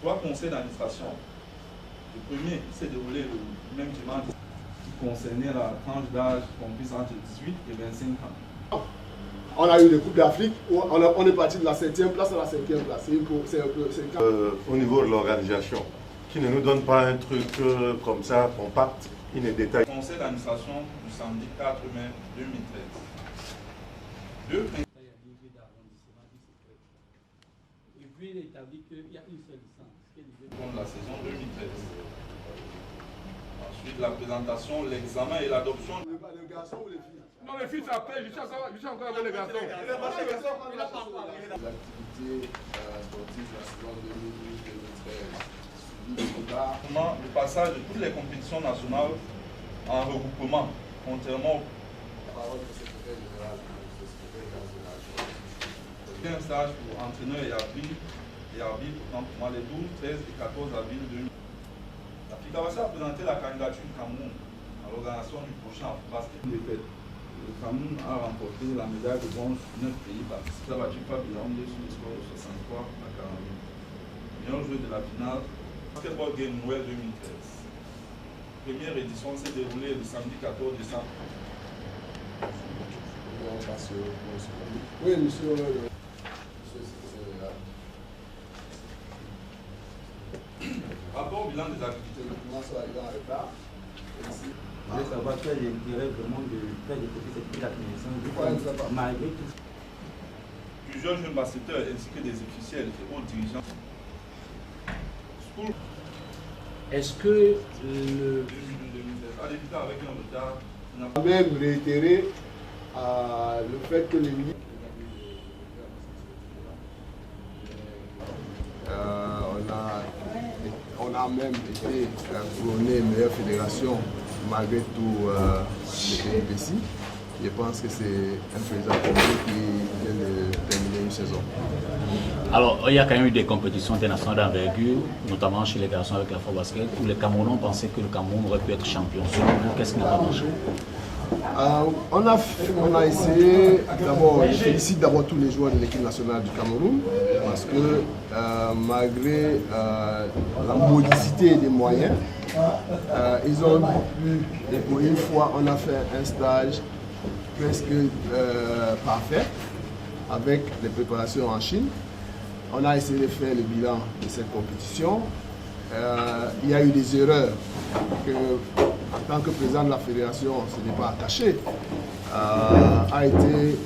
3 conseils d'administration. Le premier s'est déroulé le même dimanche qui concernait la tranche d'âge comprise entre 18 et 25 ans. On a eu les Coupes d'Afrique où on est parti de la 7e place à la 5e place. Au niveau de l'organisation, qui ne nous donne pas un truc comme ça, compact, il ne détaille. Conseil d'administration du samedi 4 mai 2013. Et puis il établit qu'il y a une seule licence. Pour la saison 2013. Ensuite, la présentation, l'examen et l'adoption. Les garçons ou les filles? Non, les filles, ça après, je suis encore avec les garçons. L'activité sportive de la saison 2012-2013. Le passage de toutes les compétitions nationales en regroupement, contrairement au un stage pour entraîneur et arbitre, dans les 12, 13 et 14 avril 2000. La FICABASKET a présenté la candidature du Cameroun à l'organisation du prochain basket. Le Cameroun a remporté la médaille de bronze sur 9 pays participants. A battu Fabian sur le score 63 à 40. Meilleur joueur de la finale, Basketball Game Noël 2013. Première édition s'est déroulée le samedi 14 décembre. Oui, monsieur. Rapport au bilan des activités. Je voulais savoir quel est l'intérêt vraiment de faire développer cette petite administration malgré tout. Plusieurs jeunes basketteurs ainsi que des officiels et autres dirigeants. Est-ce que le... A débuté avec un retard. On a même réitéré le fait que les ministres. On a même été couronné meilleure fédération malgré tout les péripéties. Je pense que c'est un président qui vient de terminer une saison. Alors, il y a quand même eu des compétitions internationales d'envergure, notamment chez les garçons avec la FOBasket, où les Camerounais pensaient que le Cameroun aurait pu être champion. Qu'est-ce qui n'a pas marché? On a essayé, d'abord, je félicite d'abord tous les joueurs de l'équipe nationale du Cameroun, parce que malgré la modicité des moyens, ils ont pu, et pour une fois, on a fait un stage presque parfait, avec les préparations en Chine. On a essayé de faire le bilan de cette compétition. Il y a eu des erreurs que, en tant que président de la fédération, ce n'est pas à cacher, a été,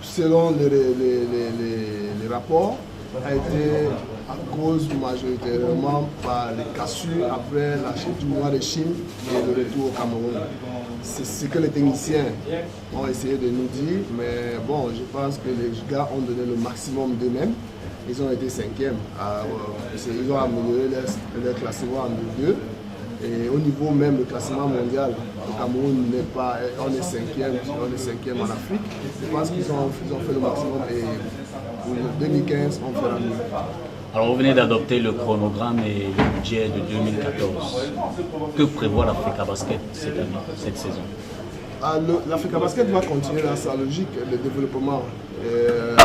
selon les rapports, a été à cause majoritairement par les cassures après la chute du mois de Chine et le retour au Cameroun. C'est ce que les techniciens ont essayé de nous dire, mais bon, je pense que les gars ont donné le maximum d'eux-mêmes. Ils ont été 5e. Ils ont amélioré leur classement en 2. Et au niveau même du classement mondial, le Cameroun n'est pas, on est 5e en Afrique. Je pense qu'ils ont fait le maximum et pour 2015, on fera mieux. Alors vous venez d'adopter le chronogramme et le budget de 2014. Que prévoit la FICABASKET cette année, cette saison? La FICABASKET va continuer dans sa logique de développement.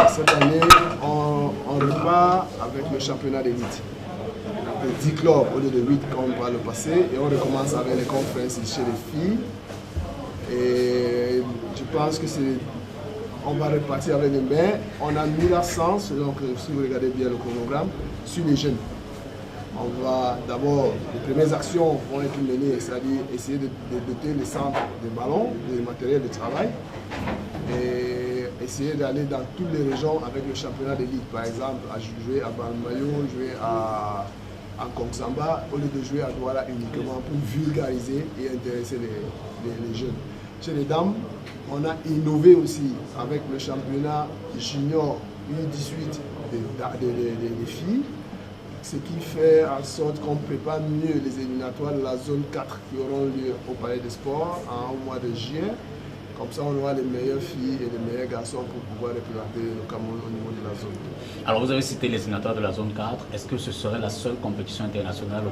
Cette année, on repart avec le championnat d'élite. De 10 clubs au lieu de 8 comme par le passé, et on recommence avec les conférences chez les filles. Et je pense que on va repartir avec les mains. On a mis l'accent, donc si vous regardez bien le chronogramme, sur les jeunes. On va d'abord, les premières actions vont être menées, c'est-à-dire essayer de doter les centres de ballons, de matériel de travail, et essayer d'aller dans toutes les régions avec le championnat d'élite, par exemple, à jouer à Balmayo, jouer à Kongsamba, au lieu de jouer à Douala uniquement pour vulgariser et intéresser les jeunes. Chez les dames, on a innové aussi avec le championnat junior U18 des filles, ce qui fait en sorte qu'on prépare mieux les éliminatoires de la zone 4 qui auront lieu au Palais des Sports en mois de juin. Comme ça, on aura les meilleures filles et les meilleurs garçons pour pouvoir représenter le Cameroun au niveau de la zone. Alors vous avez cité les éliminatoires de la zone 4. Est-ce que ce serait la seule compétition internationale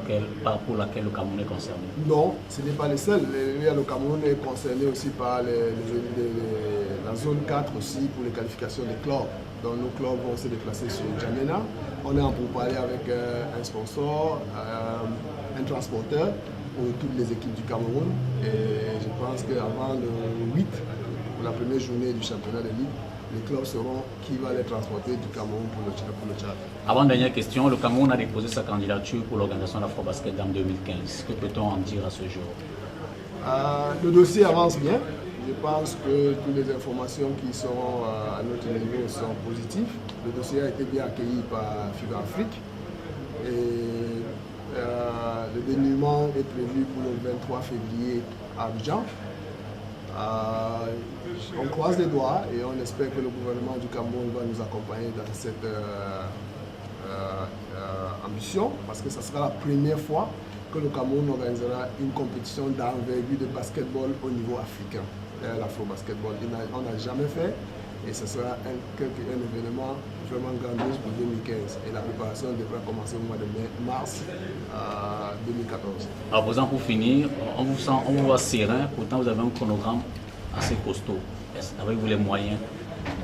pour laquelle le Cameroun est concerné? Non, ce n'est pas les seuls. Le Cameroun est concerné aussi par la zone 4 aussi pour les qualifications des clubs. Donc nos clubs vont se déplacer sur N'Djamena. On est en pourparlers avec un sponsor, un transporteur pour toutes les équipes du Cameroun. Et je pense qu'avant le 8, pour la première journée du championnat de Ligue, les clubs sauront qui va les transporter du Cameroun pour le Tchad. Avant dernière question, le Cameroun a déposé sa candidature pour l'organisation de l'Afrobasket en 2015. Que peut-on en dire à ce jour? Le dossier avance bien. Je pense que toutes les informations qui seront à notre niveau sont positives. Le dossier a été bien accueilli par FIBA Afrique. Et le dénouement est prévu pour le 23 février à Abidjan. On croise les doigts et on espère que le gouvernement du Cameroun va nous accompagner dans cette ambition, parce que ce sera la première fois que le Cameroun organisera une compétition d'envergure de basketball au niveau africain, l'Afro-Basketball. On n'a jamais fait et ce sera un événement vraiment grandiose pour 2015. Et la préparation devrait commencer au mois de mars 2014. Alors, par exemple, pour finir, on vous voit serein, pourtant vous avez un chronogramme assez costaud. Avez-vous les moyens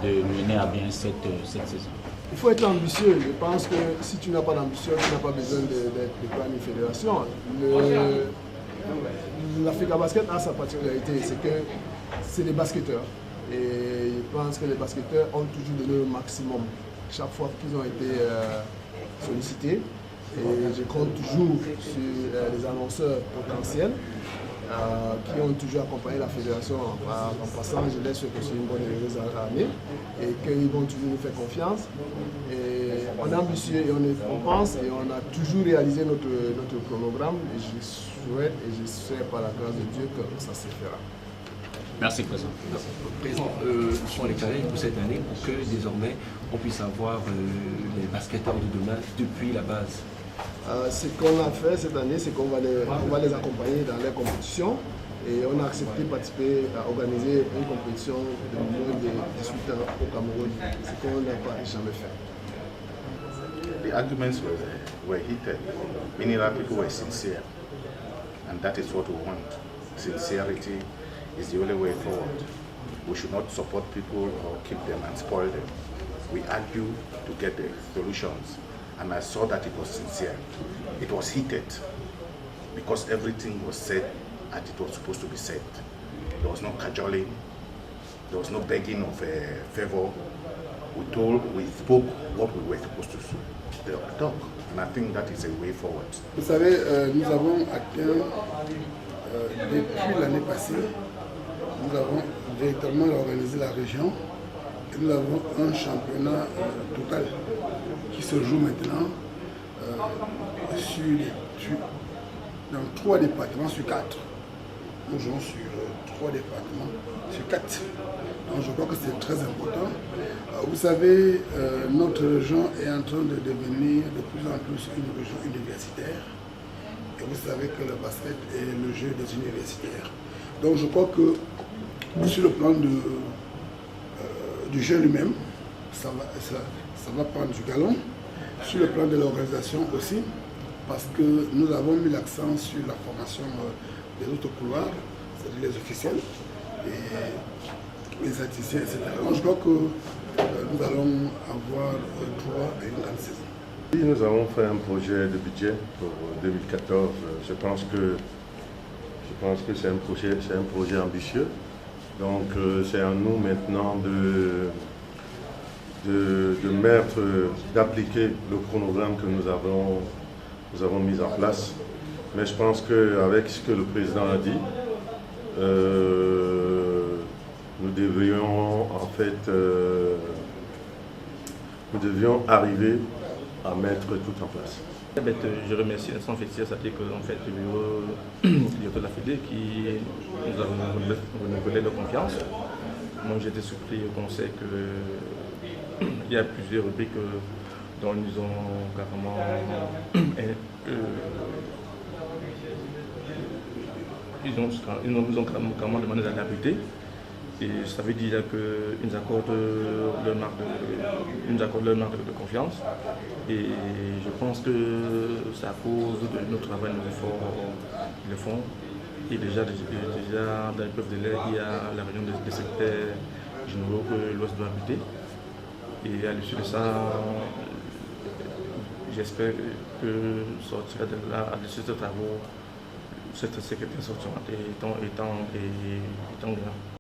de mener à bien cette saison? Il faut être ambitieux. Je pense que si tu n'as pas d'ambition, tu n'as pas besoin de prendre une fédération. L'Africa Basket a sa particularité, c'est que c'est des basketteurs. Et je pense que les basketteurs ont toujours donné le maximum chaque fois qu'ils ont été sollicités. Et je compte toujours sur les annonceurs potentiels qui ont toujours accompagné la fédération en passant. Je laisse que c'est une bonne et heureuse année et qu'ils vont toujours nous faire confiance. Et on est ambitieux et on pense et on a toujours réalisé notre chronogramme. Et je souhaite et je sais par la grâce de Dieu que ça se fera. Merci, Président. Président, sont les challenges pour cette année pour que désormais on puisse avoir les basketteurs de demain depuis la base? Ce qu'on a fait cette année, c'est qu'on va les accompagner dans les compétitions et on a accepté de participer à organiser une compétition de moins de 18 ans au Cameroun, ce qu'on n'a pas jamais fait. The arguments were heated, meaning that people were sincere, and that is what we want. Sincerity is the only way forward. We should not support people or keep them and spoil them. We argue to get the solutions, and I saw that it was sincere. It was heated because everything was said as it was supposed to be said. There was no cajoling, there was no begging of a favor. We spoke what we were supposed to talk, and I think that is a way forward. Vous savez, nous avons atteint depuis l'année passée, nous avons véritablement organisé la région et nous avons un championnat total qui se joue maintenant dans 3 départements sur 4. Nous jouons sur 3 départements sur 4. Donc je crois que c'est très important. Vous savez, notre région est en train de devenir de plus en plus une région universitaire. Et vous savez que le basket est le jeu des universitaires. Donc je crois que sur le plan du jeu lui-même, ça va prendre du galon. Sur le plan de l'organisation aussi, parce que nous avons mis l'accent sur la formation des autres couloirs, c'est-à-dire les officiels, et les statisticiens, etc. Donc je crois que nous allons avoir droit à une grande saison. Oui, nous avons fait un projet de budget pour 2014. Je pense que c'est un projet ambitieux. Donc c'est à nous maintenant d'appliquer le chronogramme que nous avons mis en place. Mais je pense qu'avec ce que le président a dit, nous devions arriver à mettre tout en place. Je remercie l'instant officiel, c'est-à-dire que en fait, le bureau de la Fédé qui nous a renouvelé de confiance. Moi j'étais surpris au conseil qu'il y a plusieurs rubriques dont ils ont carrément ils ont carrément demandé la gratuité. Et ça veut dire qu'ils accordent leur marque de confiance. Et je pense que c'est à cause de notre travail, nos efforts qu'ils le font. Et déjà dans les preuves de l'air, il y a la réunion des secrétaires généraux que l'Ouest doit habiter. Et à l'issue de ça, j'espère que sortir de là, à l'issue de travaux, cette secrétaire sortira étant grand.